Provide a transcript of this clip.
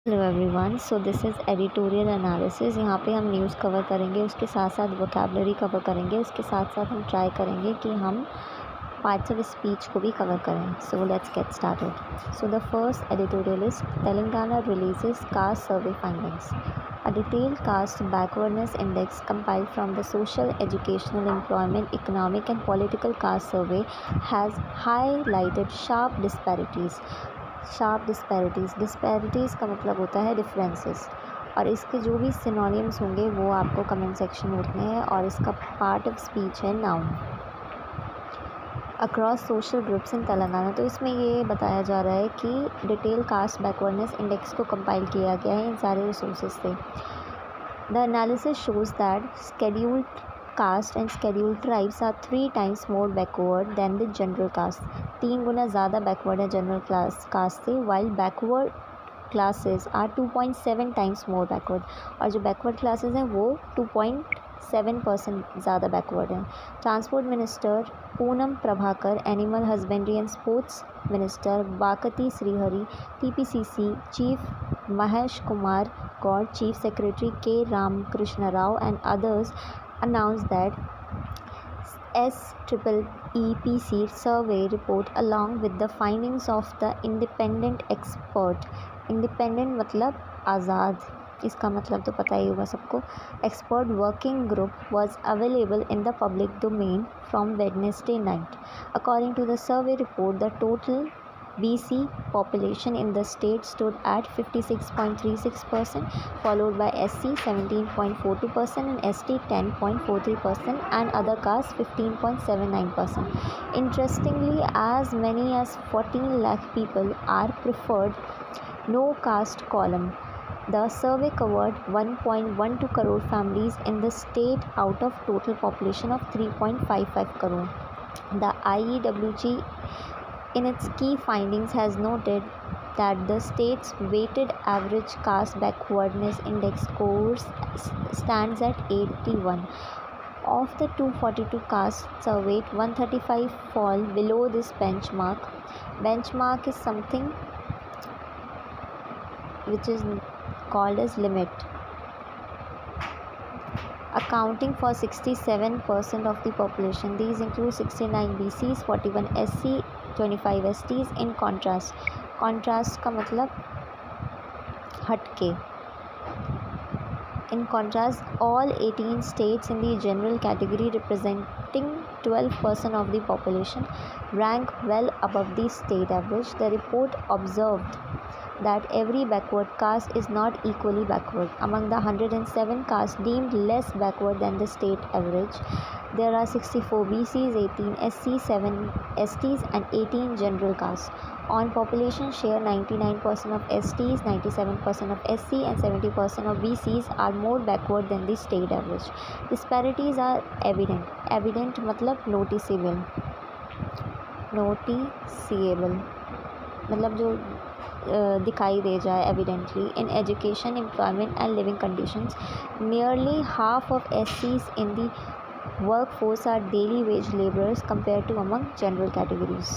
Hello everyone, so this is editorial analysis. यहाँ पे हम न्यूज़ कवर करेंगे, उसके साथ साथ वोकेबलरी कवर करेंगे, उसके साथ साथ हम ट्राई करेंगे कि हम पार्ट्स ऑफ स्पीच को भी कवर करें। So let's get started. So the first editorial is Telangana releases cast survey findings. A detailed caste backwardness index compiled from the Social, Educational, Employment, Economic and Political Caste Survey has highlighted sharp disparities. Disparities का मतलब होता है differences, और इसके जो भी synonyms होंगे वो आपको कमेंट सेक्शन में लिखने हैं, और इसका पार्ट ऑफ स्पीच है noun across social groups in Telangana. तो इसमें ये बताया जा रहा है कि डिटेल कास्ट बैकवर्डनेस इंडेक्स को कंपाइल किया गया है इन सारे रिसोर्सेज से। The analysis shows that scheduled caste and scheduled tribes are 3 times more backward than the general caste. 3 गुना ज़्यादा बैकवर्ड है जनरल कास्ट से, while backward classes are 2.7 times more backward. और जो बैकवर्ड क्लासेस हैं वो 2.7% ज़्यादा बैकवर्ड हैं। Transport minister Poonam Prabhakar, animal husbandry and sports minister Vakiti Srihari, TPCC chief Mahesh Kumar Goud, chief secretary K Ramakrishna Rao and others announced that SEEPC survey report along with the findings of the independent expert. independent मतलब आज़ाद, इसका मतलब तो पता ही होगा सबको। Expert working group was available in the public domain from Wednesday night. According to the survey report, the total BC population in the state stood at 56.36%, followed by SC 17.42% and ST 10.43% and other castes 15.79%. Interestingly, as many as 14 lakh people are preferred no caste column. The survey covered 1.12 crore families in the state out of total population of 3.55 crore. The IEWG in its key findings has noted that the state's weighted average caste backwardness index score stands at 81. Of the 242 castes surveyed, 135 fall below this benchmark. Benchmark is something which is called as limit, accounting for 67% of the population. These include 69 BCs, 41 SC, 25 STs. In contrast का मतलब हटके. In contrast, all 18 states in the general category representing 12% of the population rank well above the state average. The report observed that every backward caste is not equally backward. Among the 107 castes deemed less backward than the state average, there are 64 BCs, 18 SCs, 7 STs and 18 general castes. On population share, 99% of STs, 97% of SC and 70% of BCs are more backward than the state average. Disparities are evident. Evident मतलब noticeable मतलब जो दिखाई दे जाए evidently. In education, employment and living conditions, nearly half of SCs in the workforce are daily wage laborers compared to among general categories.